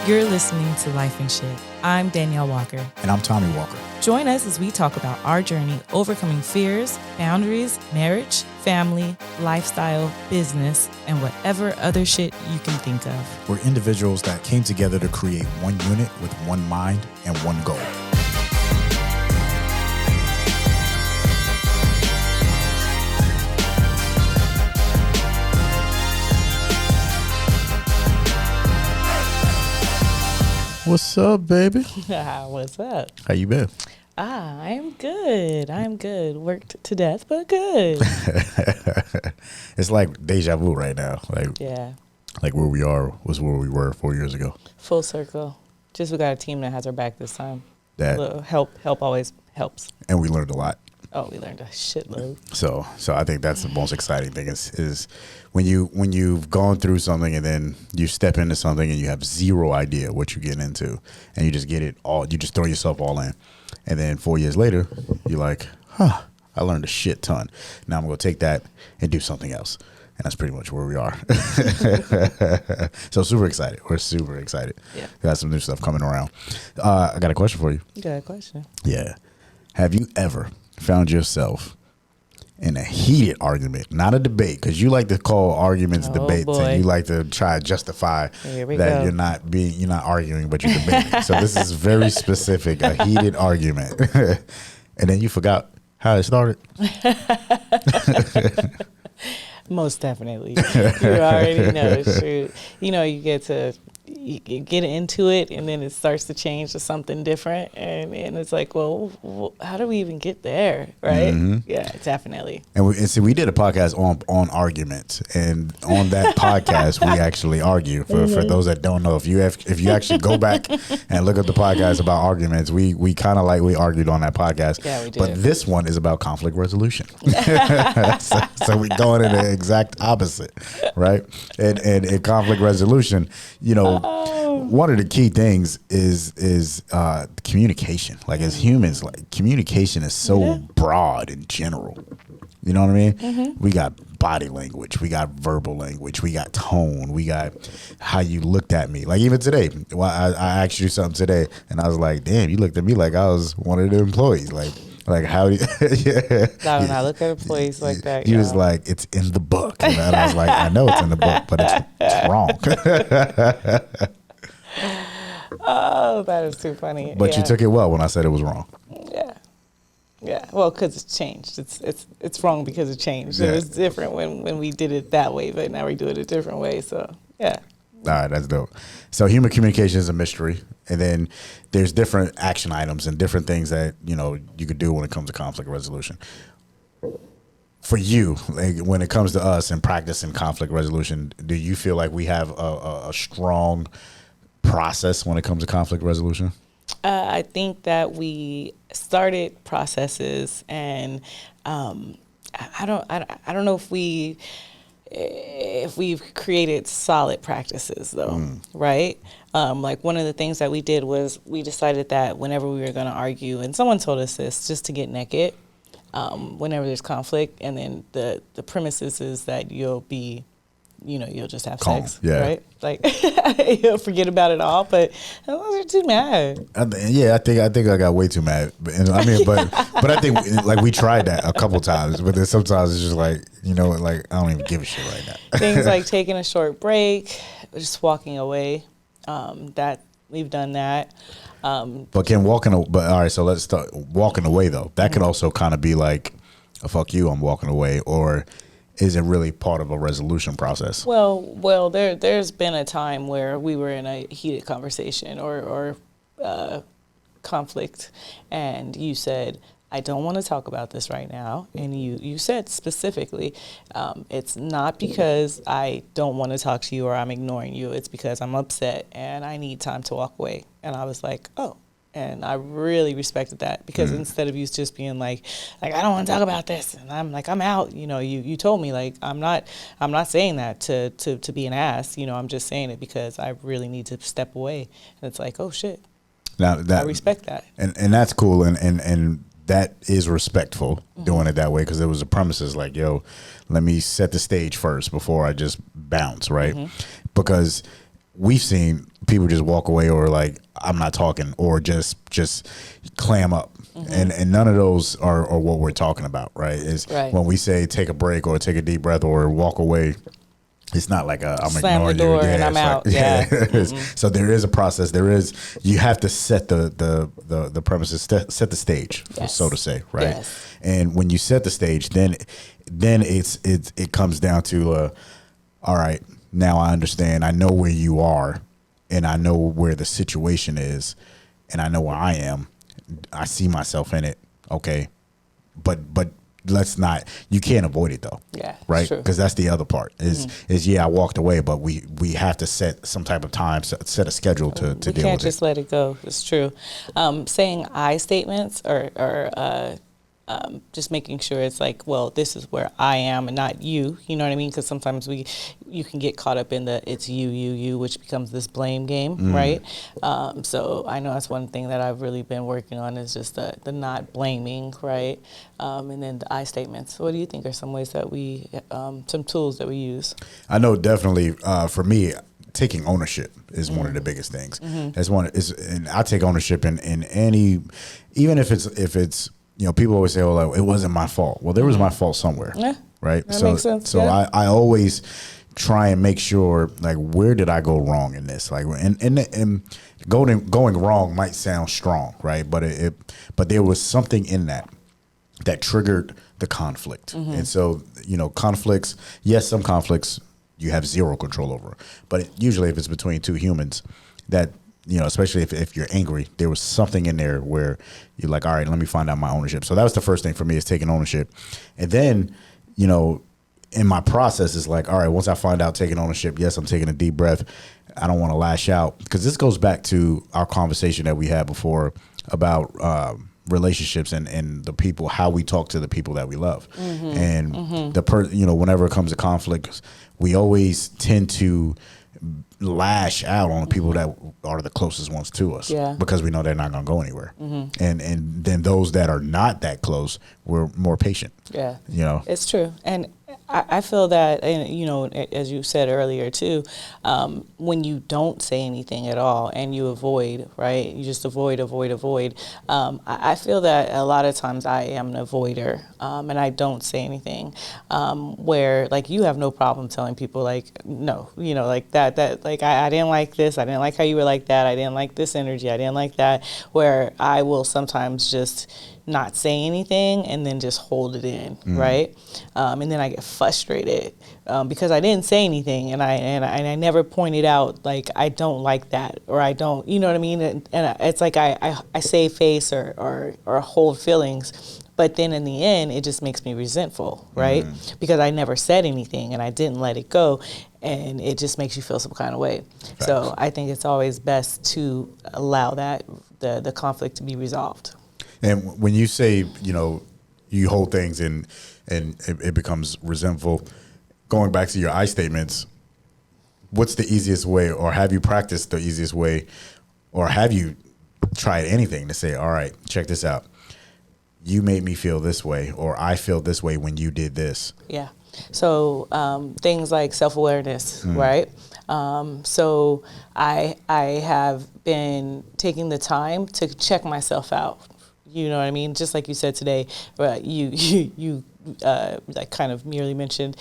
You're listening to Lyfe and Shyt. I'm Daneyel Walker. And I'm Tommy Walker. Join us as we talk about our journey overcoming fears, boundaries, marriage, family, lifestyle, business, and whatever other shit you can think of. We're individuals that came together to create one unit with one mind and one goal. What's up, baby? What's up? How you been? I'm good. I'm good. Worked to death, but good. It's like deja vu right now. Like where we are was where we were 4 years ago. Full circle. Just we got a team that has our back this time. That a little help always helps. And we learned a lot. Oh, we learned a shitload. So I think that's the most exciting thing is when you've gone through something and then you step into something and you have zero idea what you're getting into and you just get it all, you just throw yourself all in. And then 4 years later, you're like, I learned a shit ton. Now I'm going to take that and do something else. And that's pretty much where we are. So super excited. We're super excited. Yeah. We got some new stuff coming around. I got a question for you. You got a question? Yeah. Have you ever found yourself in a heated argument, not a debate, because you like to call arguments debates, boy. and you like to try to justify that you're not arguing, but you're debating. So this is very specific, a heated argument, and then you forgot how it started. Most definitely. You already know it's true. You know, you get into it and then it starts to change to something different. And it's like, well, how do we even get there? Right? Mm-hmm. Yeah, definitely. And we did a podcast on arguments. And on that podcast, we actually argue. For those that don't know, if you actually go back and look at the podcast about arguments, we kind of like we argued on that podcast. Yeah, we did. But this one is about conflict resolution. so we're going in the exact opposite, right? And in conflict resolution, you know, one of the key things is communication. Like as humans, like communication is so broad in general. You know what I mean? Mm-hmm. We got body language, we got verbal language, we got tone, we got how you looked at me. Like even today, well, I asked you something today, and I was like, "Damn, you looked at me like I was one of the employees." Like how do you? Yeah. When I look at employees like that, he was like, "It's in the book," and I was like, "I know it's in the book, but it's wrong." Oh, that is too funny. But you took it well when I said it was wrong. Yeah. Well, because it's changed. It's wrong because it changed. Yeah. It was different when we did it that way, but now we do it a different way. So yeah. All right, that's dope. So human communication is a mystery, and then there's different action items and different things that you could do when it comes to conflict resolution. For you, like when it comes to us and practicing conflict resolution, do you feel like we have a strong process when it comes to conflict resolution? I think that we started processes, and I don't know if we've created solid practices though, right? Like one of the things that we did was we decided that whenever we were going to argue, and someone told us this, just to get naked, whenever there's conflict, and then the premises is that you'll just have calm, sex, yeah. right? Like you'll forget about it all, but as long as you're too mad. I think I got way too mad. But I think like we tried that a couple times, but then sometimes it's just like, like I don't even give a shit right now. Things like taking a short break, just walking away. That we've done that. But all right, so let's start walking away though. That could also kind of be like, oh, fuck you, I'm walking away, or is it really part of a resolution process? Well, there's been a time where we were in a heated conversation or conflict, and you said, I don't want to talk about this right now. And you said specifically, it's not because I don't want to talk to you or I'm ignoring you. It's because I'm upset and I need time to walk away. And I was like, oh. And I really respected that because instead of you just being like I don't want to talk about this, and I'm like, I'm out. You told me like I'm not saying that to be an ass. I'm just saying it because I really need to step away. And it's like, oh shit. Now I respect that. And that's cool. And that is respectful doing it that way, because there was a premises like, yo, let me set the stage first before I just bounce, right? Because we've seen people just walk away, or like, I'm not talking, or just clam up. And none of those are what we're talking about, right? Is when we say take a break or take a deep breath or walk away, it's not like I'm slam ignoring the door you. and I'm out. Yeah. So there is a process. You have to set the premises, set the stage, so to say, right? Yes. And when you set the stage, then it comes down to, all right, now I understand. I know where you are, and I know where the situation is, and I know where I am. I see myself in it. Okay. But let's not, you can't avoid it though. Yeah. Right. Because that's the other part is I walked away, but we have to set some type of time, set a schedule to deal with it. We can't just let it go. It's true. Saying I statements or just making sure it's like, well, this is where I am and not you. You know what I mean? Because sometimes you can get caught up in the it's you, which becomes this blame game, right? So I know that's one thing that I've really been working on is just the not blaming, right? And then the I statements. What do you think are some ways that some tools that we use? I know definitely for me, taking ownership is one of the biggest things. That's and I take ownership in any, even if it's people always say, "Oh, it wasn't my fault." Well, there was my fault somewhere, right? That makes sense. So I always try and make sure, like, where did I go wrong in this? Like, and going wrong might sound strong, right? But there was something in that triggered the conflict, and so conflicts. Yes, some conflicts you have zero control over, but usually if it's between two humans, that. Especially if you're angry, there was something in there where you're like, all right, let me find out my ownership. So that was the first thing for me, is taking ownership. And then, in my process is like, all right, once I find out taking ownership, yes, I'm taking a deep breath. I don't want to lash out, because this goes back to our conversation that we had before about relationships and the people, how we talk to the people that we love. And whenever it comes to conflict, we always tend to lash out on the people that are the closest ones to us, because we know they're not going to go anywhere. And then those that are not that close, we're more patient. It's true. And I feel that, and as you said earlier too, when you don't say anything at all and you avoid, right? You just avoid. I feel that a lot of times I am an avoider, and I don't say anything. Where like you have no problem telling people like, no, like that like I didn't like this. I didn't like how you were like that. I didn't like this energy. I didn't like that. Where I will sometimes just not say anything and then just hold it in, right? And then I get frustrated because I didn't say anything, and I never pointed out like I don't like that, or I don't, you know what I mean? And it's like I save face or hold feelings, but then in the end it just makes me resentful, right? Because I never said anything and I didn't let it go, and it just makes you feel some kind of way. Facts. So I think it's always best to allow that the conflict to be resolved. And when you say, you hold things and it becomes resentful, going back to your I statements, what's the easiest way, or have you practiced the easiest way, or have you tried anything to say, all right, check this out. You made me feel this way, or I feel this way when you did this. Yeah. So things like self-awareness, right? So I have been taking the time to check myself out. You know what I mean? Just like you said today, you like kind of merely mentioned,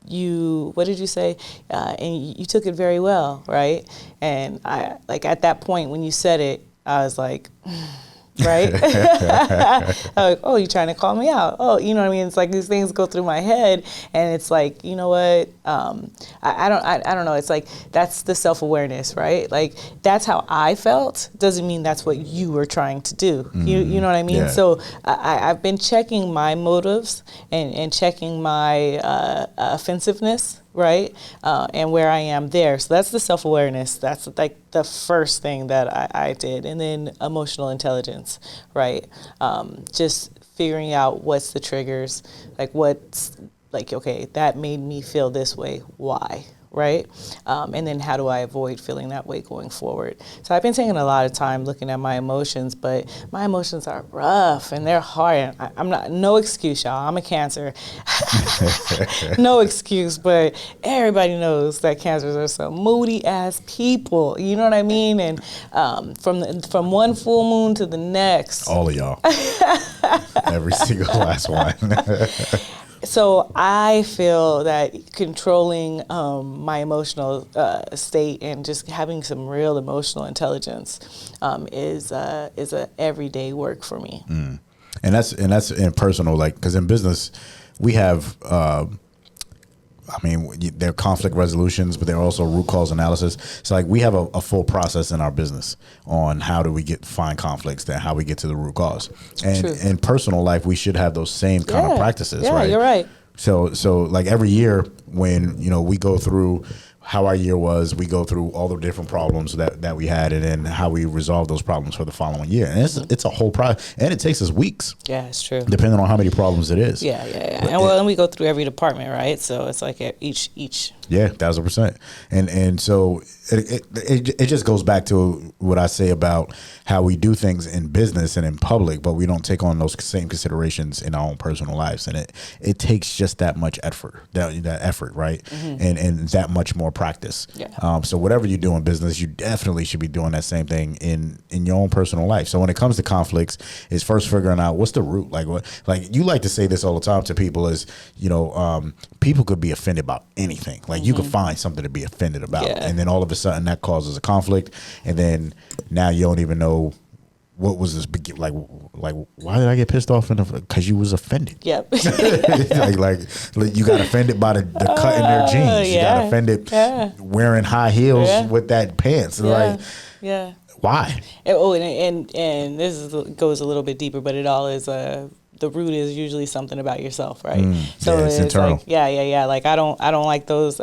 what did you say? And you took it very well, right? And I, like at that point when you said it, I was like, right? Like, oh, you're trying to call me out. Oh, you know what I mean? It's like these things go through my head, and it's like, you know what? I don't know. It's like that's the self-awareness, right? Like that's how I felt. Doesn't mean that's what you were trying to do. You know what I mean? Yeah. So I've been checking my motives and checking my offensiveness. Right? And where I am there. So that's the self-awareness. That's like the first thing that I did. And then emotional intelligence, right? Just figuring out what's the triggers, like what's like, okay, that made me feel this way. Why? right? And then how do I avoid feeling that way going forward? So I've been taking a lot of time looking at my emotions, but my emotions are rough and they're hard. I'm not, no excuse, y'all. I'm a Cancer. No excuse, but everybody knows that Cancers are some moody ass people. You know what I mean? And from one full moon to the next. All of y'all. Every single last one. So I feel that controlling my emotional state and just having some real emotional intelligence is a everyday work for me. And that's in personal, like, because in business we have they're conflict resolutions, but they're also root cause analysis. So like we have a full process in our business on how do we find conflicts, then how we get to the root cause. And True. in personal life, we should have those same kind of practices, yeah, right? You're right. So like every year when, we go through how our year was, we go through all the different problems that we had, and then how we resolve those problems for the following year. And it's a whole process, and it takes us weeks. Yeah, it's true. Depending on how many problems it is. Yeah. And we go through every department, right? So it's like each. Yeah, 1,000%. And so it just goes back to what I say about how we do things in business and in public, but we don't take on those same considerations in our own personal lives. And it takes just that much effort, that effort, right? Mm-hmm. And that much more practice. Yeah. So whatever you do in business, you definitely should be doing that same thing in your own personal life. So when it comes to conflicts, is first figuring out what's the root. Like you like to say this all the time to people is, people could be offended about anything. Like you could find something to be offended about. Yeah. And then all of a sudden that causes a conflict. And then now you don't even know what was this like why did I get pissed off? Because you was offended. Yep. like you got offended by the cut in their jeans. You got offended wearing high heels with that pants. Like, why? And this goes a little bit deeper, but it all is the root is usually something about yourself, right? So it's internal. Like, yeah. Like I don't like those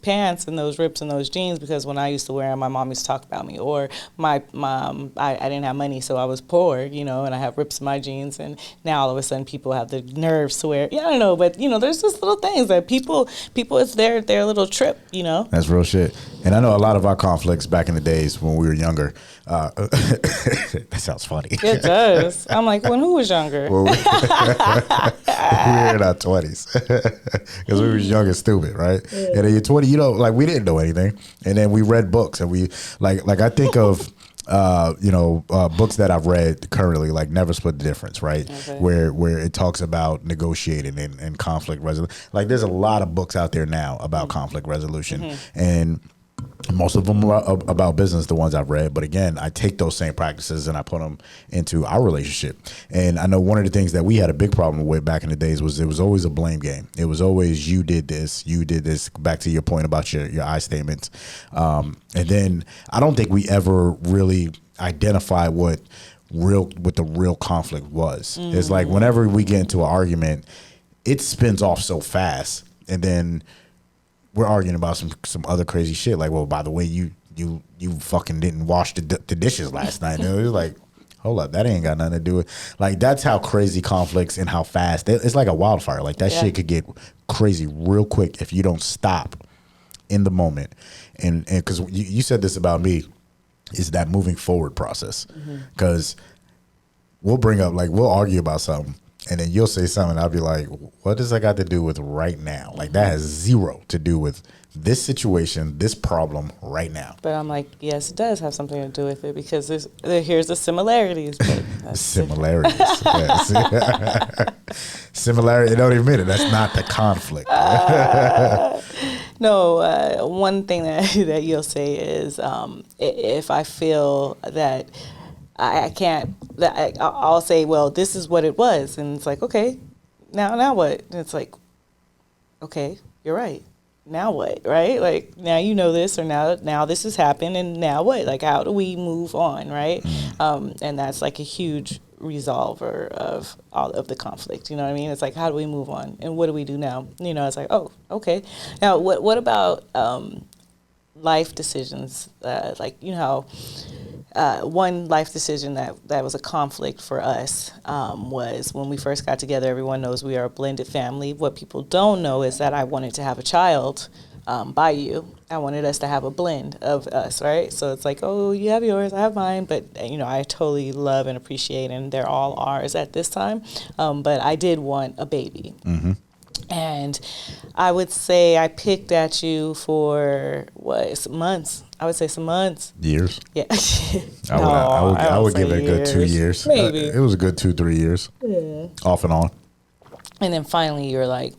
pants and those rips and those jeans, because when I used to wear them, my mom used to talk about me. Or my mom, I didn't have money, so I was poor, and I have rips in my jeans. And now all of a sudden people have the nerves to wear. Yeah, I don't know, but there's just little things that people it's their little trip. That's real shit. And I know a lot of our conflicts back in the days when we were younger. That sounds funny. It does. I'm like, when who was younger? Well, we were in our 20s because we were young and stupid, right? Yeah. And then you're 20, like we didn't know anything, and then we read books, and we like I think of books that I've read currently, like Never Split the Difference, right? Okay. Where it talks about negotiating and conflict resolution. Like there's a lot of books out there now about conflict resolution, and most of them are about business, the ones I've read. But again, I take those same practices and I put them into our relationship. And I know one of the things that we had a big problem with back in the days was it was always a blame game. It was always you did this, back to your point about your I statements. And then I don't think we ever really identified what the real conflict was. It's like whenever we get into an argument, it spins off so fast, and then we're arguing about some other crazy shit. Like, well, by the way, you fucking didn't wash the dishes last night. And it was like, hold up, that ain't got nothing to do with. Like, that's how crazy conflicts and how fast it's like a wildfire. Like that shit could get crazy real quick if you don't stop in the moment. And because you said this about me, is that moving forward process. Because we'll argue about something. And then you'll say something, I'll be like, what does that got to do with right now? Like, that has zero to do with this situation, this problem right now. But I'm like, yes, it does have something to do with it, because here's the similarities. Similarities, yes. Similarity, it don't even mean it. That's not the conflict. No, one thing that you'll say is if I feel that I can't, I'll say, well, this is what it was. And it's like, okay, now what? And it's like, okay, you're right. Now what, right? Like, now you know this, or now this has happened, and now what? Like, how do we move on, right? And that's like a huge resolver of all of the conflict, you know what I mean? It's like, how do we move on? And what do we do now? It's like, oh, okay. Now, what about life decisions? One life decision that was a conflict for us was when we first got together. Everyone knows we are a blended family. What people don't know is that I wanted to have a child by you. I wanted us to have a blend of us, right? So it's like, oh, you have yours, I have mine, but I totally love and appreciate, and they're all ours at this time. But I did want a baby. Mm-hmm. And I would say I picked at you for some months. I would say some months. Years. Yeah. I would give it a good 2 years. Maybe. It was a good 2-3 years. Yeah. Off and on. And then finally you're like,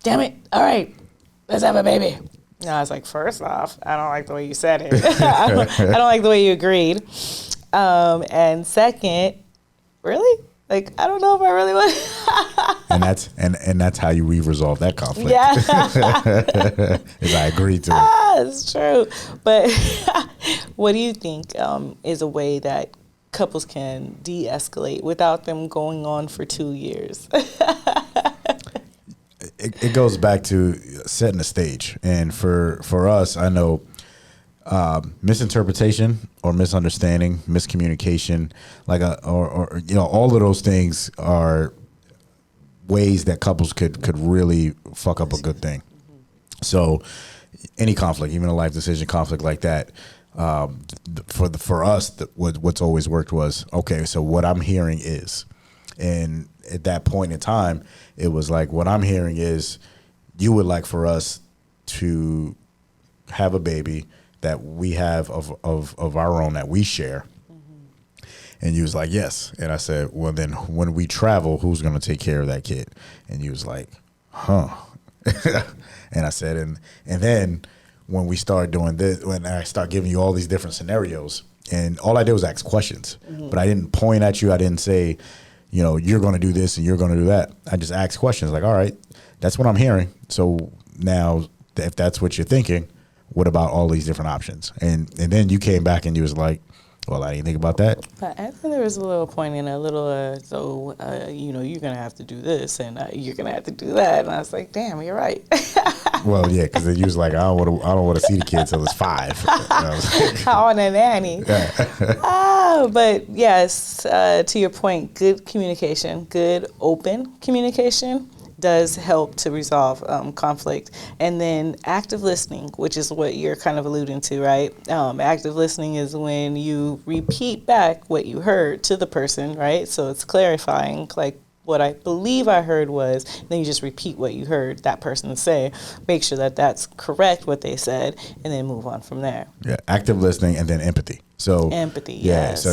damn it. All right, let's have a baby. And I was like, first off, I don't like the way you said it. I don't like the way you agreed. And second, really? Like, I don't know if I really want. and that's how we resolve that conflict. Yeah, is I agree to it. It's true. But what do you think is a way that couples can de-escalate without them going on for 2 years? It goes back to setting the stage, and for us, I know. Misinterpretation or misunderstanding, miscommunication, or all of those things are ways that couples could really fuck up a good thing. So any conflict, even a life decision conflict like that, for us, what's always worked was, okay, so what I'm hearing is, and at that point in time, it was like, what I'm hearing is you would like for us to have a baby that we have of our own that we share. Mm-hmm. And you was like, yes. And I said, well, then when we travel, who's going to take care of that kid? And you was like, huh. And I said, and then when we start doing this, when I start giving you all these different scenarios, and all I did was ask questions, mm-hmm. but I didn't point at you. I didn't say, you're going to do this and you're going to do that. I just asked questions like, all right, that's what I'm hearing. So now if that's what you're thinking, what about all these different options? And then you came back and you was like, well, I didn't think about that. I think there was a little pointing, a little, you're going to have to do this and you're going to have to do that. And I was like, damn, you're right. Well, yeah, because you was like, I don't want to see the kid till it's 5. I want a nanny. But yes, to your point, good communication, good open communication does help to resolve conflict. And then active listening, which is what you're kind of alluding to, right? Active listening is when you repeat back what you heard to the person, right? So it's clarifying, like, what I believe I heard was, then you just repeat what you heard that person say, make sure that that's correct what they said, and then move on from there. Yeah, active listening and then empathy. So empathy, yeah. Yes. So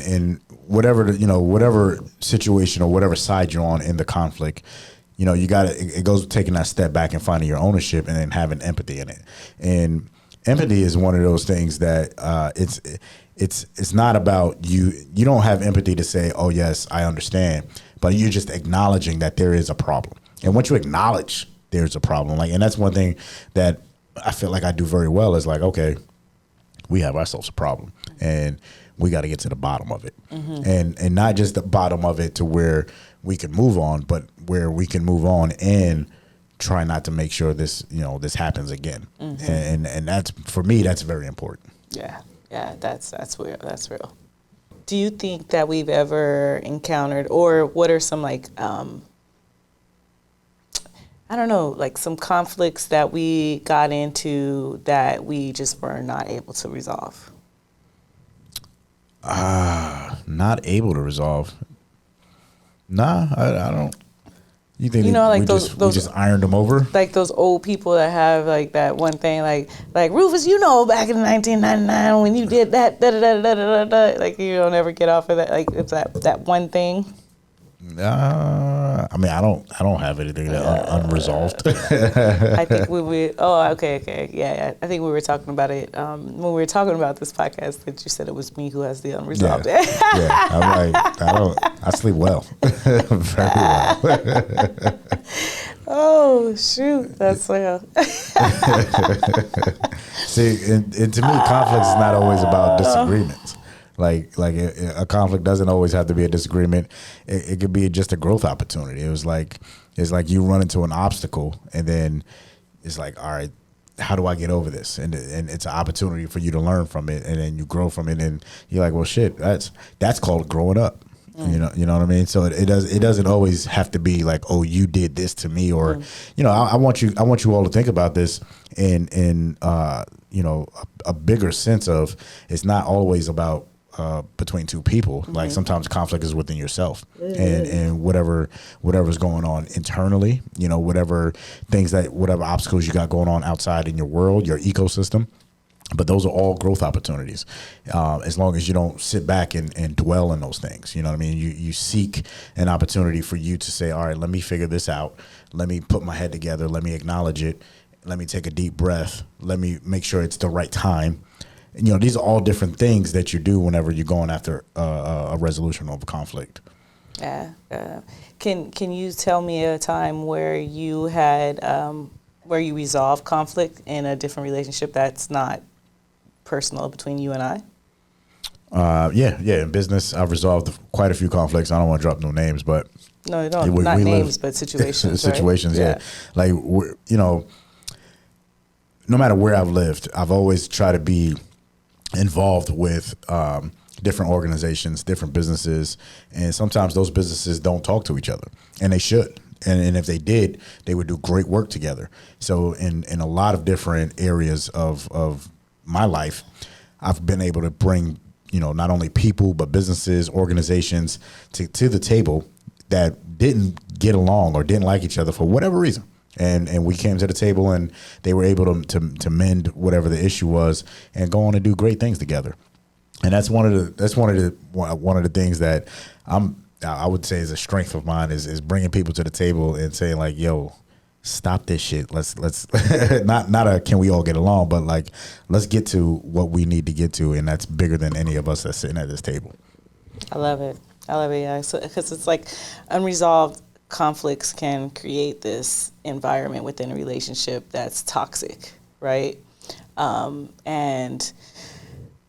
in whatever whatever situation or whatever side you're on in the conflict, you got to, it goes taking that step back and finding your ownership and then having empathy in it. And empathy is one of those things that it's not about you. You don't have empathy to say, oh yes, I understand, but you're just acknowledging that there is a problem. And once you acknowledge there's a problem, and that's one thing that I feel like I do very well, is like, okay, we have ourselves a problem and we got to get to the bottom of it. Mm-hmm. And not just the bottom of it to where we can move on, but where we can move on and try not to make sure this happens again. Mm-hmm. And that's, for me, that's very important. Yeah, that's real. That's real. Do you think that we've ever encountered, or what are some some conflicts that we got into that we just were not able to resolve? Not able to resolve. Nah, I don't. You think we just ironed them over? Like those old people that have like that one thing, like Rufus, back in 1999 when you did that, like you don't ever get off of that. Like it's that one thing. I mean, I don't have anything that unresolved. I think okay. Yeah. I think we were talking about it when we were talking about this podcast, that you said it was me who has the unresolved. Yeah. I'm like, I sleep well. Very well. Oh, shoot. That's well. See, and to me, conflict is not always about disagreements. Like a conflict doesn't always have to be a disagreement. It could be just a growth opportunity. It's like you run into an obstacle, and then it's like, all right, how do I get over this? And it's an opportunity for you to learn from it, and then you grow from it, and you're like, well, shit, that's called growing up. You know what I mean? So it doesn't always have to be like, oh, you did this to me, or I want you all to think about this in a bigger sense of, it's not always about between two people. Like sometimes conflict is within yourself, and whatever's going on internally, whatever obstacles you got going on outside in your world, your ecosystem. But those are all growth opportunities, as long as you don't sit back and dwell in those things. You know what I mean? You seek an opportunity for you to say, all right, let me figure this out. Let me put my head together. Let me acknowledge it. Let me take a deep breath. Let me make sure it's the right time. And, these are all different things that you do whenever you're going after a resolution of a conflict. Yeah. Can you tell me a time where you had where you resolved conflict in a different relationship that's not personal between you and I? Yeah. In business, I've resolved quite a few conflicts. I don't want to drop no names, but no, not names, but situations. Situations, right? Yeah. Like no matter where I've lived, I've always tried to be involved with different organizations, different businesses, and sometimes those businesses don't talk to each other, and they should. And if they did, they would do great work together. So in a lot of different areas of my life, I've been able to bring, not only people, but businesses, organizations to the table that didn't get along or didn't like each other for whatever reason. And we came to the table, and they were able to mend whatever the issue was and go on and do great things together. And that's one of the things that I would say is a strength of mine is bringing people to the table and saying like, yo, stop this shit. Let's not can we all get along, but like, let's get to what we need to get to. And that's bigger than any of us that's sitting at this table. I love it. Yeah. So, because it's like unresolved conflicts can create this environment within a relationship that's toxic, right? And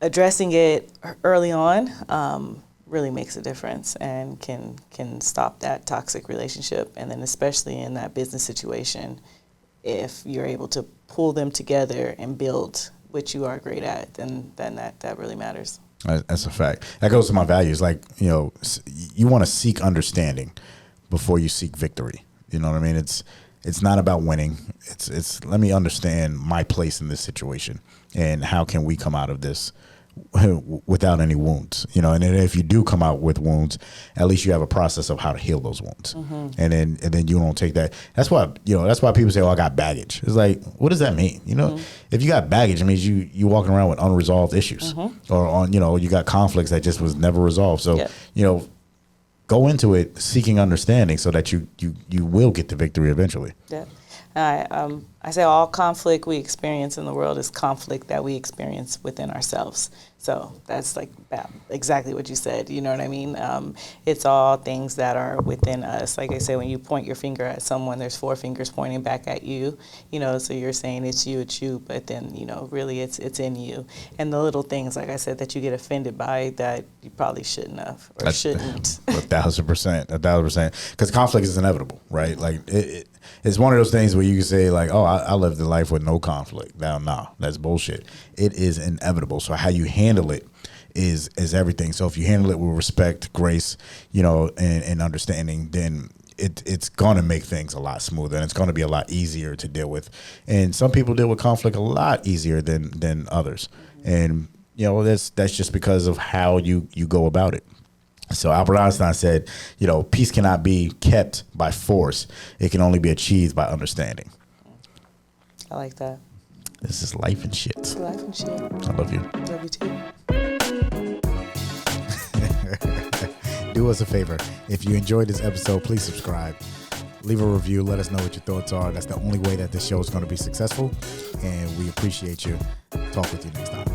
addressing it early on really makes a difference and can stop that toxic relationship. And then especially in that business situation, if you're able to pull them together and build what you are great at, then that really matters. That's a fact. That goes to my values. Like, you want to seek understanding before you seek victory. You know what I mean? It's not about winning. It's let me understand my place in this situation and how can we come out of this without any wounds, and then if you do come out with wounds, at least you have a process of how to heal those wounds. And then you don't take that. That's why people say, oh, I got baggage. It's like, what does that mean? If you got baggage, it means you walking around with unresolved issues or you got conflicts that just was never resolved. So, go into it seeking understanding so that you will get the victory eventually. Yeah. I say all conflict we experience in the world is conflict that we experience within ourselves. So that's like exactly what you said. You know what I mean? It's all things that are within us. Like I say, when you point your finger at someone, there's 4 fingers pointing back at you. So you're saying it's you, but then really it's in you. And the little things, like I said, that you get offended by that you probably shouldn't have or shouldn't. 1,000%. Because conflict is inevitable, right? Like it's one of those things where you can say like, oh, I lived a life with no conflict. Now, no, that's bullshit. It is inevitable. So how you handle it is everything. So if you handle it with respect, grace, and understanding, then it's going to make things a lot smoother and it's going to be a lot easier to deal with. And some people deal with conflict a lot easier than others. And, that's just because of how you go about it. So Albert Einstein said, peace cannot be kept by force. It can only be achieved by understanding. I like that. This is Life and Shit. Life and Shit. I love you. Love you too. Do us a favor. If you enjoyed this episode, please subscribe. Leave a review. Let us know what your thoughts are. That's the only way that this show is going to be successful. And we appreciate you. Talk with you next time.